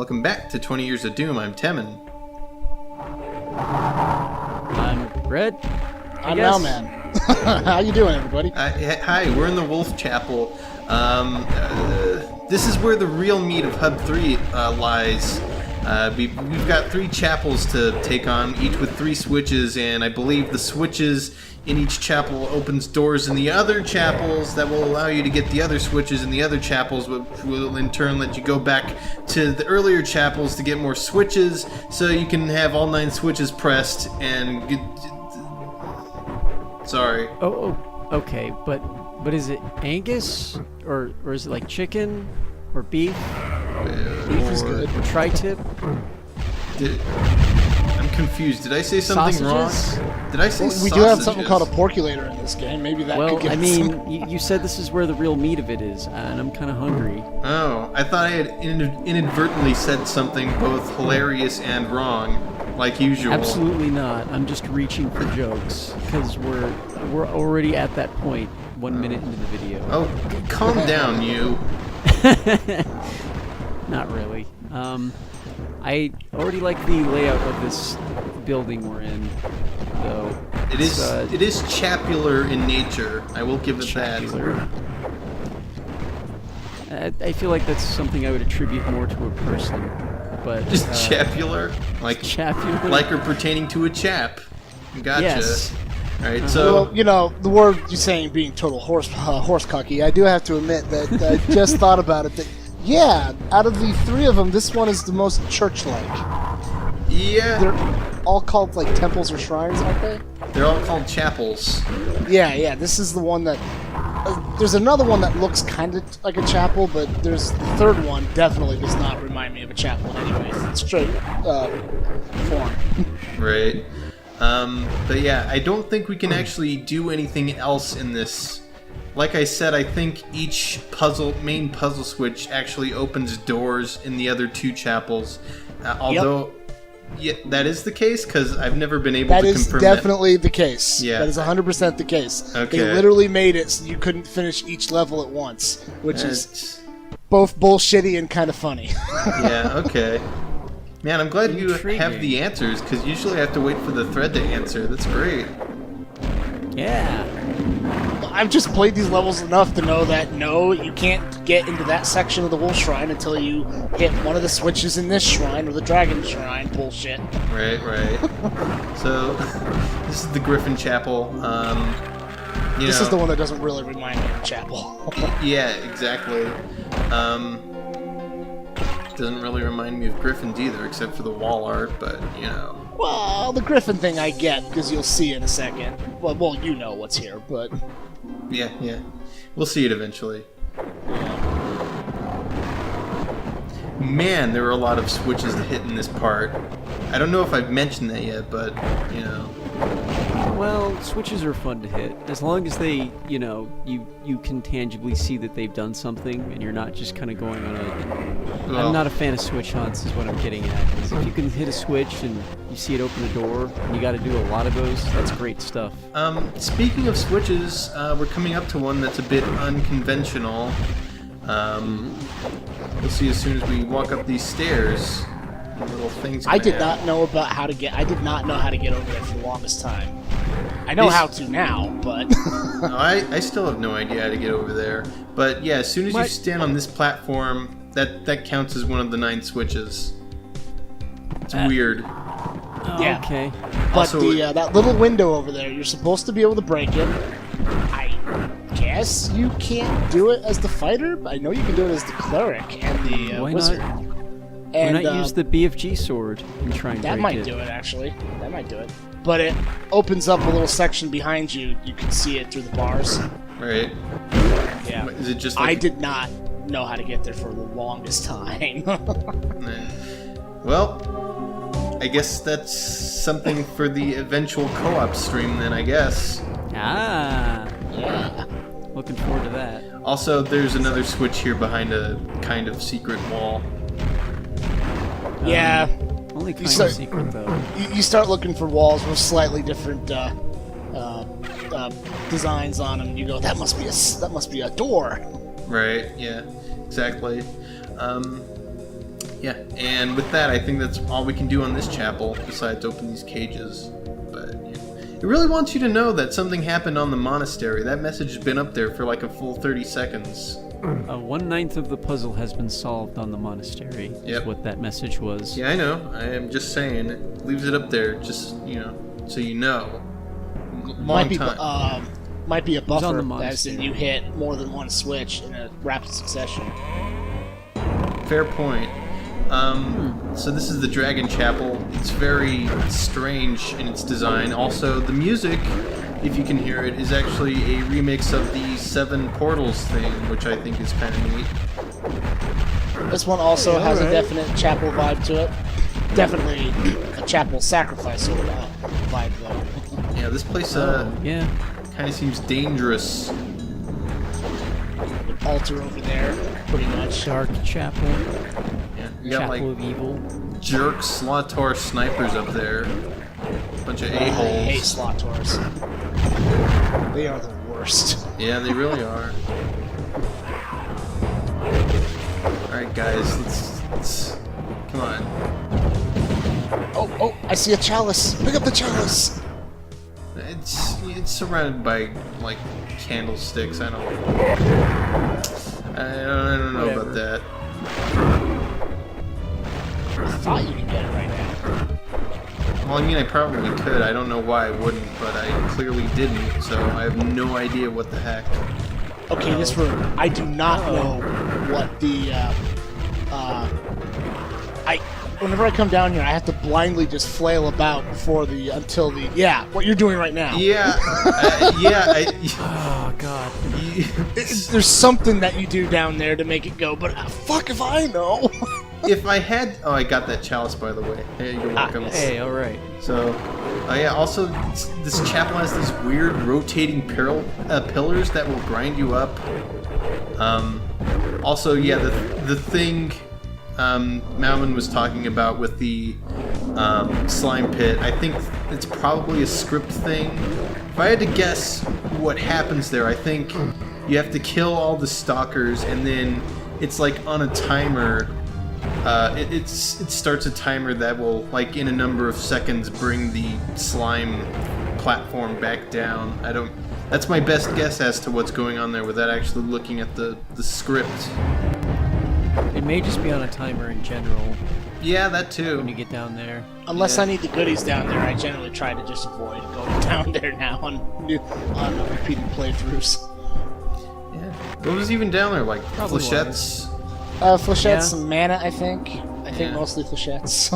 Welcome back to 20 Years of Doom. I'm Temin. I'm Red. I'm Malman. How you doing, everybody? Hi, we're in the Wolfe Chapel. This is where the real meat of Hub 3 lies. We've got 3 chapels to take on, each with 3 switches, and I believe the switches in each chapel opens doors in the other chapels that will allow you to get the other switches in the other chapels, which will in turn let you go back to the earlier chapels to get more switches, so you can have all 9 switches pressed and get... Sorry. Oh, okay, but is it Angus or is it like chicken or beef? Beef is good. Tri-tip? I'm confused. Did I say something Sausages? wrong? Did I say sausages? We do have something called a porculator in this game. Maybe that could get you said this is where the real meat of it is, and I'm kind of hungry. Oh, I thought I had inadvertently said something both hilarious and wrong, like usual. Absolutely not. I'm just reaching for jokes because we're already at that point. 1 minute into the video. Oh, calm down, you. Not really. I already like the layout of this building we're in, though. It is chapular in nature. I will give it chapular. That. I feel like that's something I would attribute more to a person, but just chapular, like chapular, like or pertaining to a chap. Gotcha. Yes. All right, so well, you know, the word you're saying being total horse cocky, I do have to admit that I just thought about it. That yeah, out of the 3 of them, this one is the most church-like. Yeah. They're all called like temples or shrines, aren't they? They're all called chapels. Yeah. This is the one that. There's another one that looks kind of like a chapel, but there's the 3rd one definitely does not remind me of a chapel in any way. It's straight form. Right. But yeah, I don't think we can actually do anything else in this. Like I said, I think each main puzzle switch actually opens doors in the other 2 chapels. Although, yeah, that is the case, because I've never been able to confirm that. That is definitely the case. Yeah. That is 100% the case. Okay. They literally made it so you couldn't finish each level at once, which is both bullshitty and kind of funny. Yeah, okay. Man, I'm glad you Intriguing. have the answers, because usually I have to wait for the thread to answer. That's great. Yeah. I've just played these levels enough to know that, no, you can't get into that section of the Wolf Shrine until you hit one of the switches in this shrine, or the Dragon Shrine. Bullshit. Right. So, this is the Griffin Chapel. This is the one that doesn't really remind me of a chapel. Yeah, exactly. Doesn't really remind me of Griffins either, except for the wall art, but, you know. Well, the Griffin thing I get, because you'll see in a second. Well, you know what's here, but... Yeah. We'll see it eventually. Man, there were a lot of switches to hit in this part. I don't know if I've mentioned that yet, but, you know. Well, switches are fun to hit, as long as they, you can tangibly see that they've done something, and you're not just kind of going on a... I'm not a fan of switch hunts, is what I'm getting at. 'Cause if you can hit a switch and you see it open a door, and you got to do a lot of those, that's great stuff. Speaking of switches, we're coming up to one that's a bit unconventional. We'll see as soon as we walk up these stairs. Little things. I did not know how to get over there for the longest time. I know how to now, but No, I still have no idea how to get over there. But yeah, as soon as you stand on this platform, that counts as one of the 9 switches. It's weird. yeah. Okay. But Also, that little window over there, you're supposed to be able to break it. I guess you can't do it as the fighter. I know you can do it as the cleric and the Why wizard. not? And Why not use the BFG sword and try and that break might it? do it, actually. That might do it. But it opens up a little section behind you. You can see it through the bars. right. Yeah. Is it just like I did not know how to get there for the longest time. Well, I guess that's something for the eventual co-op stream then, I guess. Ah. Yeah. Looking forward to that. Also, there's another switch here behind a kind of secret wall. Yeah. Only kind start- of secret, though. You start looking for walls with slightly different designs on them. You go, that must be a door. Right, yeah, exactly. Yeah, and with that, I think that's all we can do on this chapel, besides open these cages. But yeah. It really wants you to know that something happened on the monastery. That message has been up there for like a full 30 seconds. 1/9 of the puzzle has been solved on the monastery. Yep. Is what that message was. Yeah, I know. I am just saying. It leaves it up there, just, so you know. Long time. Might be a on buffer, the as in monastery. you hit more than one switch in a rapid succession. Fair point. So this is the Dragon Chapel. It's very strange in its design. Also, the music, if you can hear it, is actually a remix of the Seven Portals thing, which I think is kind of neat. This one also Hey, has a alright. definite chapel vibe to it. Definitely a chapel sacrifice sort of vibe, though. Yeah, this place Yeah. kind of seems dangerous. An altar over there, pretty much. Dark chapel. Yeah, you got Chapel like of evil. jerk Slotor snipers up there. Bunch of I hate a-holes. Slotors. They are the worst. Yeah, they really are. Alright guys, let's come on. Oh, I see a chalice. Pick up the chalice. It's surrounded by like candlesticks. I don't know Whatever. about that. I thought you could get it right now. Well, I mean, I probably could. I don't know why I wouldn't, but I clearly didn't. So I have no idea what the heck. Okay, this room. I do not know what the, whenever I come down here, I have to blindly just flail about yeah, what you're doing right now. Yeah, Oh god. There's something that you do down there to make it go, but fuck if I know. If I had, I got that chalice by the way. Hey, you're welcome. Hey, alright. So, yeah. Also, this chapel has these weird rotating pillars that will grind you up. Also, yeah, the thing Malman was talking about with the slime pit. I think it's probably a script thing. If I had to guess what happens there, I think you have to kill all the stalkers, and then it's like on a timer. It starts a timer that will, like, in a number of seconds, bring the slime platform back down. That's my best guess as to what's going on there without actually looking at the script. It may just be on a timer in general Yeah, that when you too. get down there. Unless Yeah. I need the goodies down there, I generally try to just avoid going down there now on repeated playthroughs. Yeah. What was even down there? Like Probably flechettes? Flechettes, Yeah. some mana, I think. I think Yeah. mostly flechettes.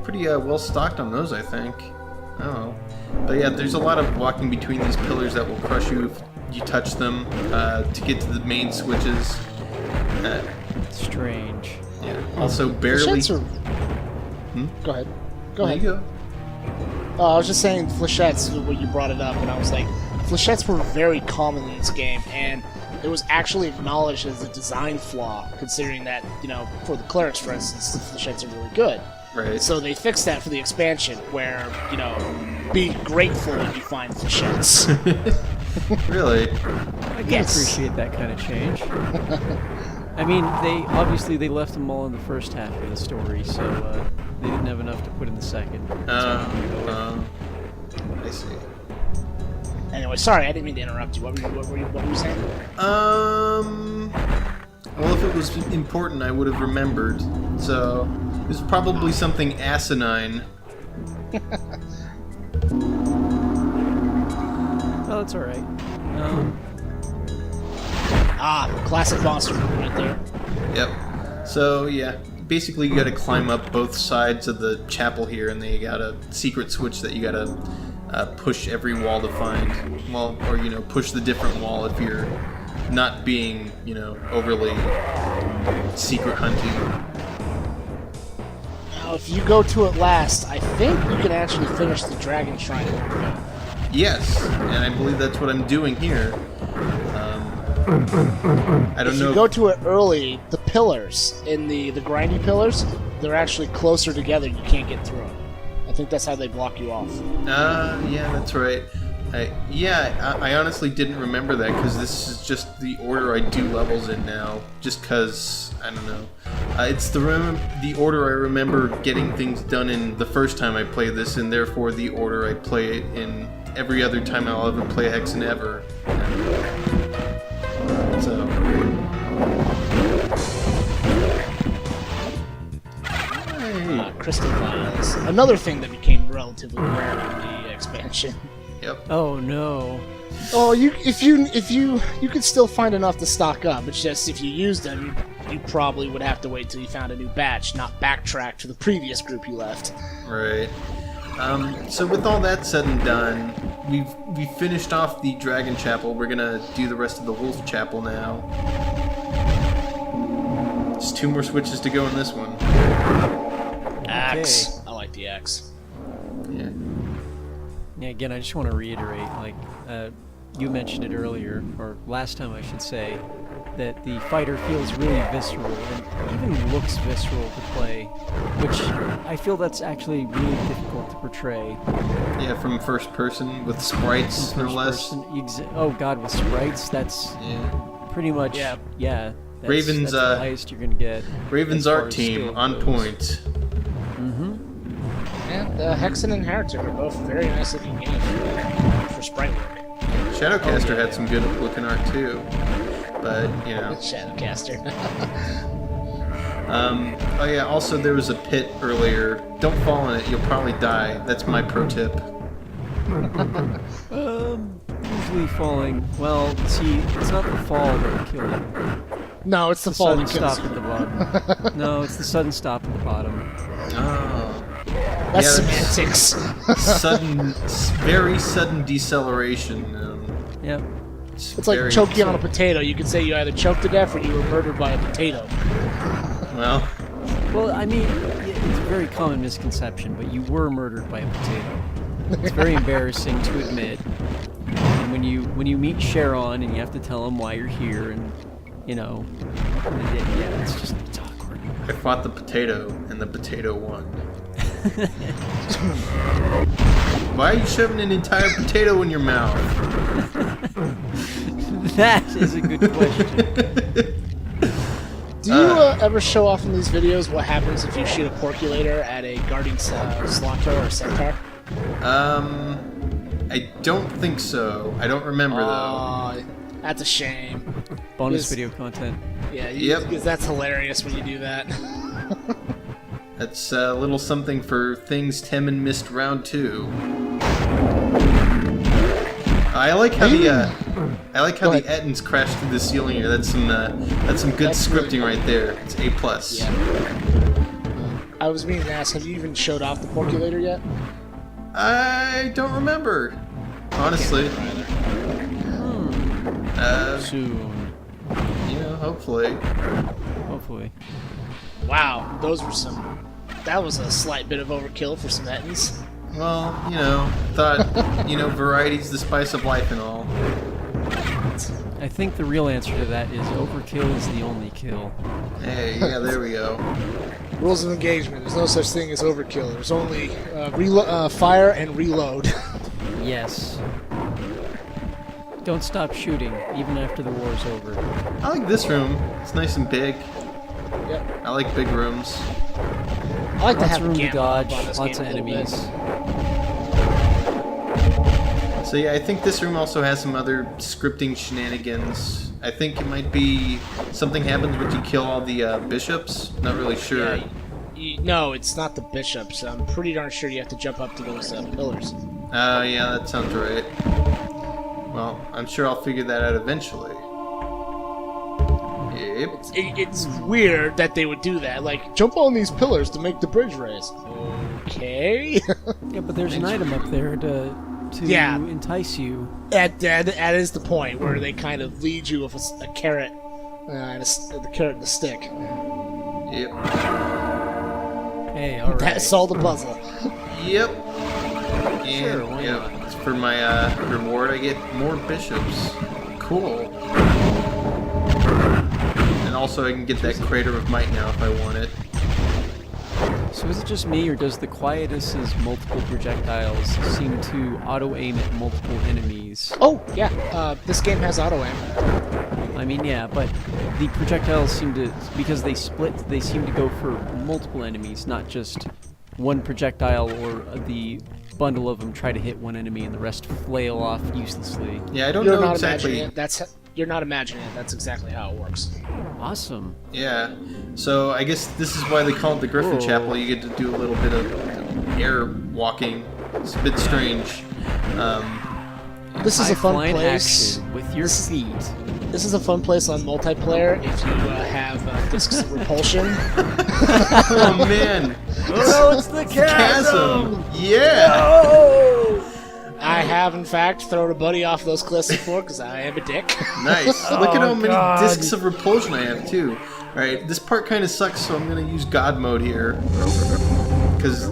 Pretty well stocked on those, I think. Oh. But yeah, there's a lot of walking between these pillars that will crush you if you touch them to get to the main switches. Strange. Yeah. Also, barely. Flechettes are... Go ahead. Go There ahead. you go. I was just saying flechettes when you brought it up, and I was like, flechettes were very common in this game, and it was actually acknowledged as a design flaw, considering that, for the clerics, for instance, the flechettes are really good. Right. So they fixed that for the expansion, where, be grateful when you find flechettes. Really? I can Yes. appreciate that kind of change. I mean, they left them all in the first half of the story, so they didn't have enough to put in the second. I see. Anyway, sorry, I didn't mean to interrupt you. What were you saying? Well, if it was important, I would have remembered. So, it was probably something asinine. Oh, that's alright. Classic monster right there. Yep. So, yeah. Basically, you gotta climb up both sides of the chapel here, and then you got a secret switch that you gotta push every wall to find. Well, or, push the different wall if you're not being, overly secret hunting. Now, if you go to it last, I think you can actually finish the Dragon Shrine. Yes, and I believe that's what I'm doing here. I don't If know. you go to it early, the pillars, in the grindy pillars, they're actually closer together, you can't get through them. I think that's how they block you off. Yeah, that's right. I honestly didn't remember that because this is just the order I do levels in now. Just because, I don't know. It's the order I remember getting things done in the first time I played this, and therefore the order I play it in every other time I'll ever play Hexen ever. So... Crystal Vials. Another thing that became relatively rare in the expansion. Yep. Oh no. Oh, you could still find enough to stock up. It's just if you used them, you probably would have to wait till you found a new batch, not backtrack to the previous group you left. Right. So with all that said and done, we've finished off the Dragon Chapel. We're gonna do the rest of the Wolf Chapel now. Just 2 more switches to go in this one. Axe. I like the axe. Yeah. Yeah, again, I just want to reiterate, like, you mentioned it earlier, or last time I should say, that the fighter feels really visceral, and even looks visceral to play, which I feel that's actually really difficult to portray. Yeah, from first person, with sprites, no less. Oh god, with sprites, that's pretty much, yeah that's, Raven's, that's the highest you're gonna get. Raven's art team, on point. And Hexen and Heretic are both very nice looking games for sprite work. Shadowcaster had some good looking art too, but you know. Shadowcaster. Oh yeah, also there was a pit earlier. Don't fall in it, you'll probably die. That's my pro tip. Usually falling. Well, see, it's not the fall that will kill you. No, it's the fall Sudden that kills stop you. at the bottom. No, it's the sudden stop at the bottom. Oh. That's Yeah, semantics. Very sudden deceleration. Yep. It's like choking on a potato. You could say you either choked to death or you were murdered by a potato. Well, I mean, it's a very common misconception, but you were murdered by a potato. It's very embarrassing to admit. And when you meet Sharon and you have to tell him why you're here, and you know, yeah, it's awkward. I fought the potato, and the potato won. Why are you shoving an entire potato in your mouth? That is a good question. Do you ever show off in these videos what happens if you shoot a porculator at a guardian Slonto or centaur? I don't think so. I don't remember though. That's a shame. Bonus video content. Yeah, Yep. because that's hilarious when you do that. That's a little something for things Tim and missed round 2. I like how the Ettins crash through the ceiling here. That's some good scripting right there. It's A+. Yeah. I was meaning to ask, have you even showed off the porculator yet? I don't remember, honestly. Soon. You know, hopefully. Hopefully. Wow, that was a slight bit of overkill for some Ettins. Well, you know, thought, you know, variety's the spice of life and all. I think the real answer to that is overkill is the only kill. Hey, yeah, there we go. Rules of engagement. There's no such thing as overkill. There's only fire and reload. Yes. Don't stop shooting, even after the war's over. I like this room. It's nice and big. Yep. I like big rooms. I like to Lots have of room a to gamma dodge, up on this lots of game a little bit. enemies. So yeah, I think this room also has some other scripting shenanigans. I think it might be something happens when you kill all the bishops. Not really sure. Yeah, no, it's not the bishops. I'm pretty darn sure you have to jump up to those pillars. Yeah, that sounds right. Well, I'm sure I'll figure that out eventually. Yep. It's weird that they would do that. Like, jump on these pillars to make the bridge raise. Okay. Yeah, but there's an item up there to entice you. That is the point where they kind of lead you with a carrot, and the carrot and the stick. Yep. Hey, alright. That solved the puzzle. Yep. Sure, And why yep, not? for my reward, I get more bishops. Cool. And also, I can get that Crater of Might now if I want it. So is it just me, or does the Quietus's multiple projectiles seem to auto-aim at multiple enemies? Oh, yeah. This game has auto-aim. I mean, yeah, but the projectiles seem to, because they split, they seem to go for multiple enemies, not just one projectile or the bundle of them try to hit one enemy and the rest flail off uselessly. Yeah, I don't You're know not exactly. imagining it. You're not imagining it. That's exactly how it works. Awesome. Yeah, so I guess this is why they call it the Griffin Whoa. Chapel. You get to do a little bit of air walking. It's a bit strange. This is a fun High-flying place. action with your feet. This is a fun place on multiplayer if you have discs of repulsion. Oh man, Oh, it's the chasm! Yeah. I have, in fact, thrown a buddy off those cliffs before because I am a dick. Nice. Look at how many God. discs of repulsion I have too. All right, this part kind of sucks, so I'm gonna use God mode here. Because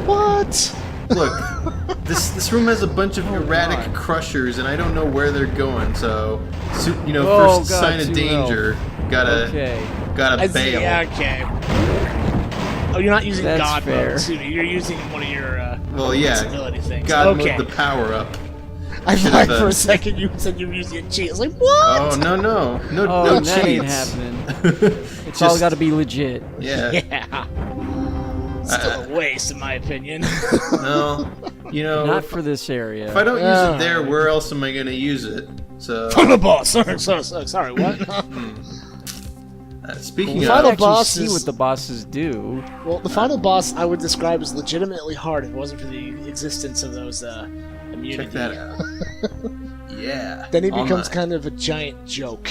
What? look, this room has a bunch of erratic God. crushers, and I don't know where they're going. So, Oh, first God, sign of 2-0. danger, gotta Okay. bail. Yeah, okay. Oh, you're not using That's God fair. mode, too. You're using one of your Well, yeah, disability things. God okay. mode the power up. I Should've, thought for a second you said you were using a cheat. I was like, what? Oh no Oh, no that ain't cheats. happening. It's all got to be legit. Yeah. Yeah. Still a waste, in my opinion. Well, you know, Not for this area. if I don't use it there, where else am I gonna use it? So, Final boss. Sorry, what? speaking We Final of, can actually boss see is- what the bosses do. Well, the final boss I would describe as legitimately hard if it wasn't for the existence of those immunity. check that out. Yeah. Then he all becomes night. kind of a giant joke.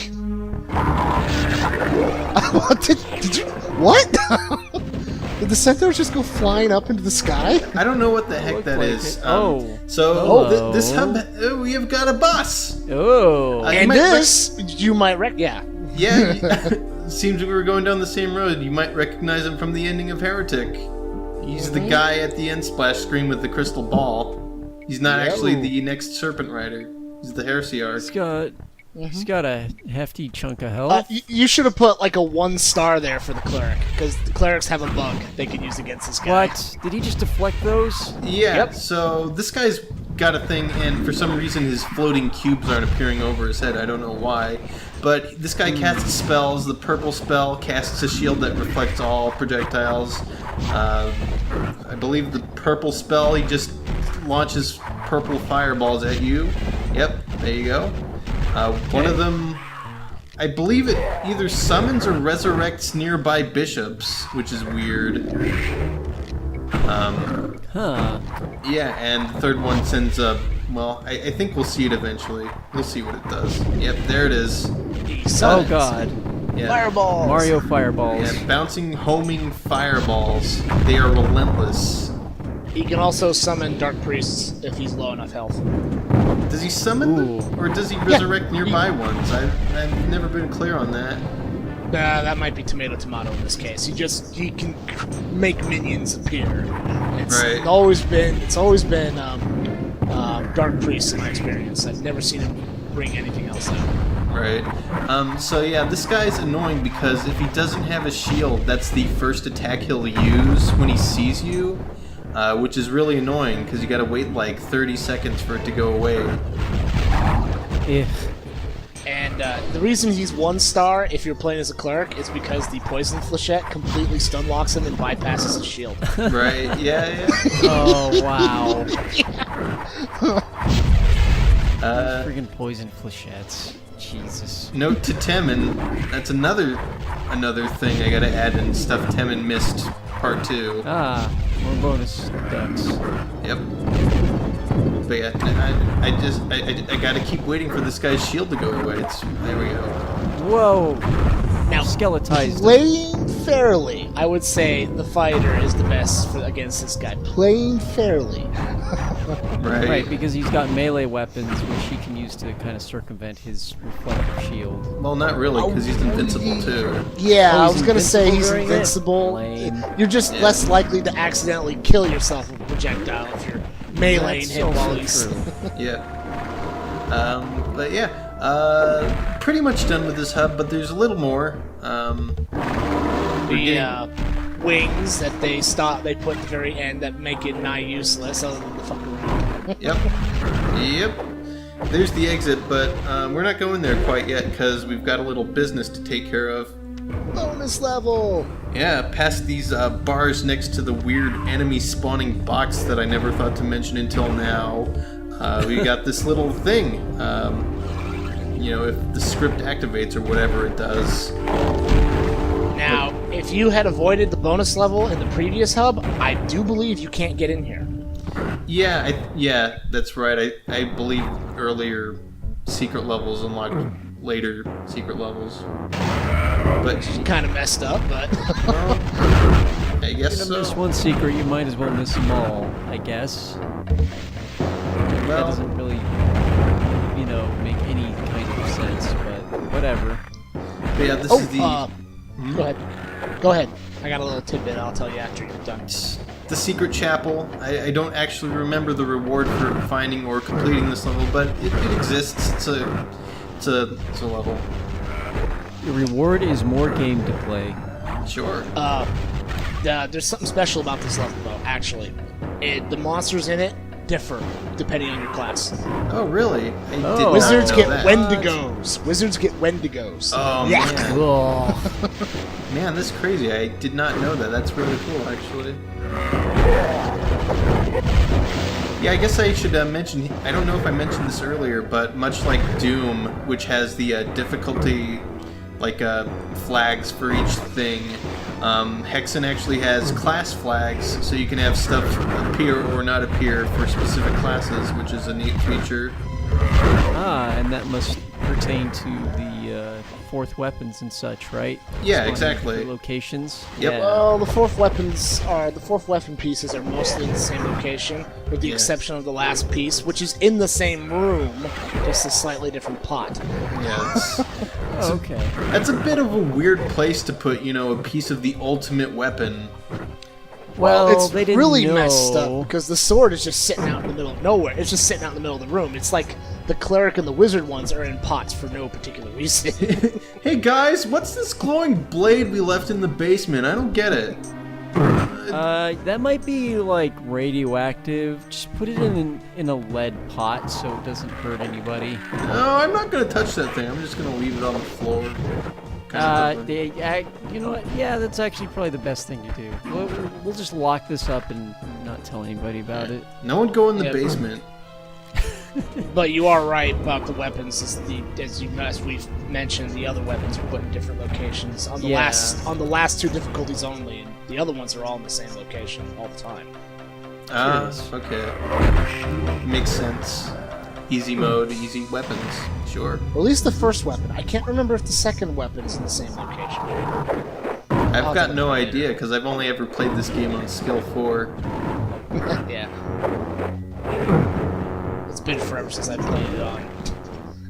did you... What? Did the centaurs just go flying up into the sky? I don't know what the heck Looked that like is. it. Oh. So Hello. this hub, we have got a boss. Oh. You And might this, you might yeah. Yeah. Seems we were going down the same road. You might recognize him from the ending of Heretic. He's the guy at the end splash screen with the crystal ball. He's not actually the next Serpent Rider. He's the Heresiarch. He's got a hefty chunk of health. You should have put like a 1 star there for the cleric, because the clerics have a bug they can use against this guy. What? Did he just deflect those? Yeah, Yep. so this guy's got a thing, and for some reason his floating cubes aren't appearing over his head. I don't know why. But this guy casts spells. The purple spell casts a shield that reflects all projectiles. I believe the purple spell, he just launches purple fireballs at you. Yep, there you go. One of them, I believe it either summons or resurrects nearby bishops, which is weird. Huh. Yeah, and the third one sends a... Well, I think we'll see it eventually. We'll see what it does. Yep, there it is. Oh god. Yeah. Fireballs! Mario fireballs. Yeah, bouncing, homing fireballs. They are relentless. He can also summon Dark Priests if he's low enough health. Does he summon Ooh. them? Or does he resurrect nearby ones? I've never been clear on that. That might be tomato in this case. He can make minions appear. Right. It's always been Dark Priests in my experience. I've never seen him bring anything else out. Right. So yeah, this guy's annoying because if he doesn't have a shield, that's the first attack he'll use when he sees you, which is really annoying because you gotta wait like 30 seconds for it to go away. If. And the reason he's 1 star if you're playing as a cleric is because the poison flechette completely stun locks him and bypasses his shield. Right? Yeah. Oh wow. Friggin' Friggin' poison flechettes. Jesus. Note to Temin, that's another thing I gotta add in stuff Temin missed part 2. Ah, more bonus ducks. Yep. But yeah, I gotta keep waiting for this guy's shield to go away. There we go. Whoa. Now, Skeletized him. playing fairly, I would say the fighter is the best against this guy. Playing fairly. Right, because he's got melee weapons which he can use to kind of circumvent his reflective shield. Well, not really, because he's invincible too. Yeah, Oh, I he's was gonna say he's invincible during it? invincible. Lame. You're just Yeah. less likely to accidentally kill yourself with a projectile if you're meleeing That's him while also he's. true. Yeah. But yeah, pretty much done with this hub, but there's a little more. The wings that they put at the very end that make it nigh useless other than the fucking round. Yep. There's the exit, but we're not going there quite yet because we've got a little business to take care of. Bonus level! Yeah, past these bars next to the weird enemy spawning box that I never thought to mention until now. We got this little thing. If the script activates or whatever it does. Now, if you had avoided the bonus level in the previous hub, I do believe you can't get in here. Yeah, that's right. I believe earlier secret levels unlocked later secret levels. But Kind of messed up, but... well, I guess If you're gonna miss so. one secret, you might as well miss them all, I guess. That Well, doesn't really, make any kind of sense, but whatever. but yeah, this is the... Go ahead. I got a little tidbit I'll tell you after you're done. The secret chapel. I don't actually remember the reward for finding or completing this level, but it exists. It's a level. The reward is more game to play. Sure. There's something special about this level, though, actually. The monsters in it differ depending on your class. Oh, really? I did not Wizards know get that. Wendigos. Wizards get Wendigos. Oh, yeah. man. Ugh. Man, that's crazy. I did not know that. That's really cool, actually. Yeah, I guess I should mention... I don't know if I mentioned this earlier, but much like Doom, which has the difficulty... flags for each thing. Hexen actually has class flags, so you can have stuff appear or not appear for specific classes, which is a neat feature. And that must pertain to the fourth weapons and such, right? Yeah, Spawning exactly. different locations. Yep. Yeah. Well, the fourth weapon pieces are mostly in the same location, with the exception of the last piece, which is in the same room, just a slightly different pot. Yeah, Okay. that's a bit of a weird place to put, a piece of the ultimate weapon. Well, it's they didn't really know. messed up because the sword is just sitting out in the middle of nowhere. It's just sitting out in the middle of the room. It's like the cleric and the wizard ones are in pots for no particular reason. Hey guys, what's this glowing blade we left in the basement? I don't get it. That might be radioactive. Just put it in a lead pot so it doesn't hurt anybody. No, I'm not gonna touch that thing. I'm just gonna leave it on the floor. You know what? Yeah, that's actually probably the best thing to do. We'll just lock this up and not tell anybody about it. No one go in the Yeah. basement. But you are right about the weapons. As we've mentioned, the other weapons are put in different locations on the Yeah. last two difficulties only. And the other ones are all in the same location all the time. Curious. Okay. Makes sense. Easy mode, easy weapons. Sure. At least the first weapon. I can't remember if the second weapon's in the same location. I've got no idea because I've only ever played this game on skill 4. Yeah. It's been forever since I've played it on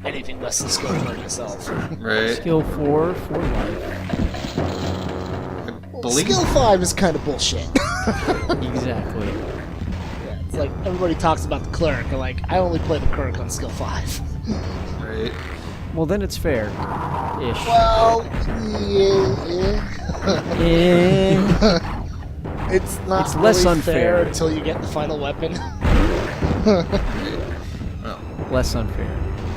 anything less than skill for myself. Right. Skill 4 for life. Skill 5 is kind of bullshit. Exactly. Yeah, it's like everybody talks about the cleric. They're like, I only play the cleric on skill 5. Right. Well, then it's fair. Ish. Well, yeah. It's not It's less really unfair. fair until you get the final weapon. Well, Less unfair.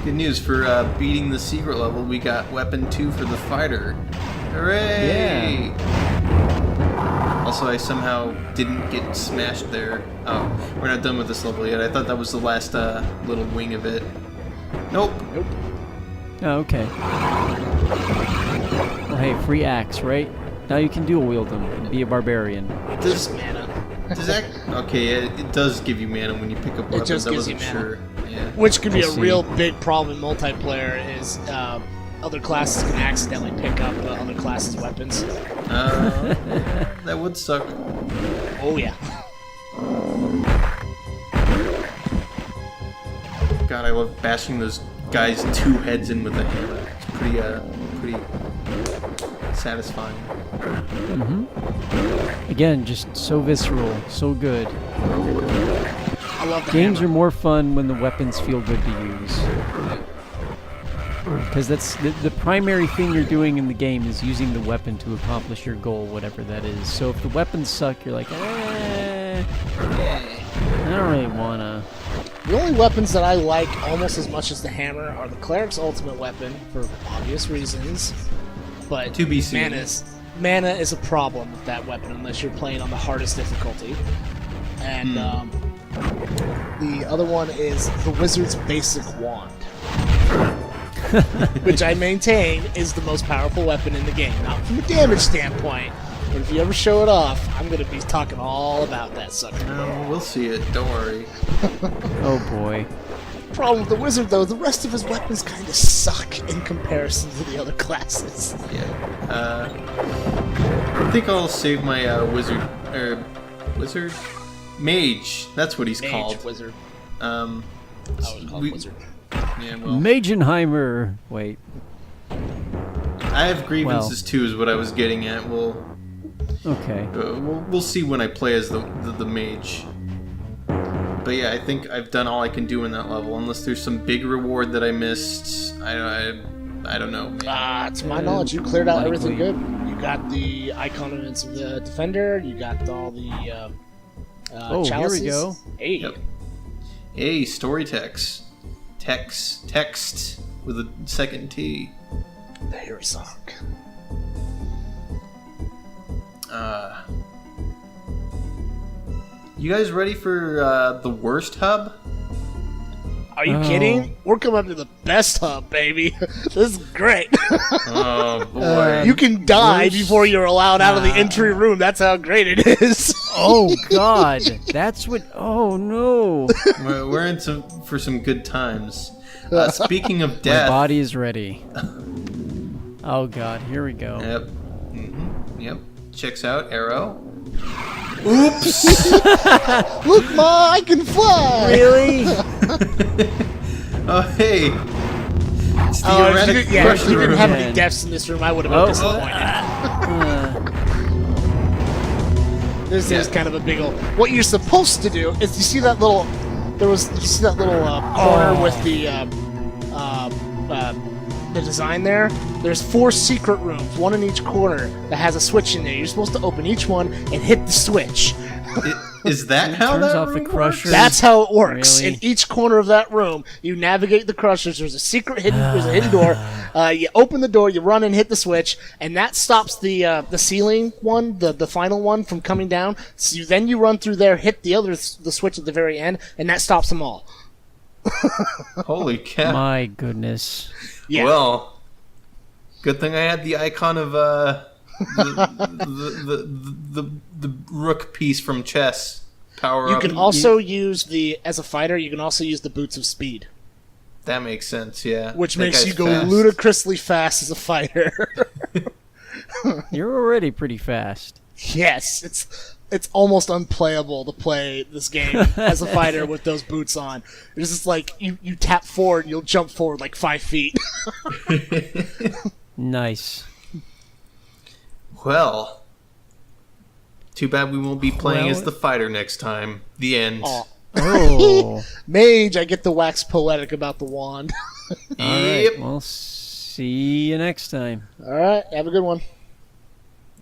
good news for beating the secret level. We got weapon 2 for the fighter. Hooray! Also, I somehow didn't get smashed there. Oh, we're not done with this level yet. I thought that was the last little wing of it. Nope. Oh, okay. Well, hey, free axe, right? Now you can dual wield them and be a barbarian. Does Mana. that? Okay, it does give you mana when you pick up weapons. just I gives you wasn't mana. sure. Yeah. Which could be I a see. real big problem in multiplayer is other classes can accidentally pick up other classes' weapons. That would suck. Oh yeah. God, I love bashing those guys' 2 heads in with a hammer. It's pretty satisfying. Again, just so visceral, so good. I love the Games hammer. are more fun when the weapons feel good to use. Because that's the primary thing you're doing in the game is using the weapon to accomplish your goal, whatever that is. So if the weapons suck, you're like, I don't really wanna. The only weapons that I like almost as much as the hammer are the cleric's ultimate weapon for obvious reasons, but To be seen. mana is a problem with that weapon unless you're playing on the hardest difficulty. And the other one is the wizard's basic wand, which I maintain is the most powerful weapon in the game. Not from a damage standpoint, but if you ever show it off, I'm going to be talking all about that sucker. No, we'll see it. Don't worry. Oh boy. Problem with the wizard, though, the rest of his weapons kind of suck in comparison to the other classes. Yeah. I think I'll save my wizard. Mage. That's what he's called. Wizard. I would call it wizard. Yeah, well, Magenheimer. Wait. I have grievances too, is what I was getting at. Okay. We'll see when I play as the mage. But yeah, I think I've done all I can do in that level, unless there's some big reward that I missed. I don't know. To my knowledge, you cleared out everything Likely. good. You got the icon events of the defender. You got all the chalices. Here we go. Hey. Yep. Hey, story text. Text with a second T. The hero song. You guys ready for the worst hub? Are you kidding? We're coming up to the best hub, baby. This is great. Oh boy. You can die Worst- before you're allowed out of the entry room. That's how great it is. Oh God. That's what. Oh no. We're in for some good times. Speaking of My death. body is ready. Oh God. Here we go. Yep. Yep. Checks out arrow. Oops. Look, Ma, I can fly. Really? Oh hey. It's the Oh, if erratic you crusher didn't room. have any deaths in this room, I would have been disappointed. This is kind of a big old. What you're supposed to do is you see that little. You see that little corner with the design there. There's 4 secret rooms, one in each corner that has a switch in there. You're supposed to open each one and hit the switch. Is that how Turns that off the room crusher. works? That's how it works. Really? In each corner of that room, you navigate the crushers. There's a hidden door. You open the door, you run and hit the switch, and that stops the ceiling one, the final one, from coming down. So then you run through there, hit the switch at the very end, and that stops them all. Holy cow. My goodness. Yeah. Well, good thing I had the icon of the rook piece from chess. Power You up. can also use as a fighter, you can also use the boots of speed, That makes sense, yeah. which That makes guy's you go fast. ludicrously fast as a fighter. You're already pretty fast. Yes, it's almost unplayable to play this game as a fighter with those boots on. It's just like you tap forward, you'll jump forward like 5 feet. Nice. Well, too bad we won't be playing Well- as the fighter next time. The end. Aw. Oh. Mage, I get to wax poetic about the wand. All right. Yep. Well, see you next time. All right, have a good one.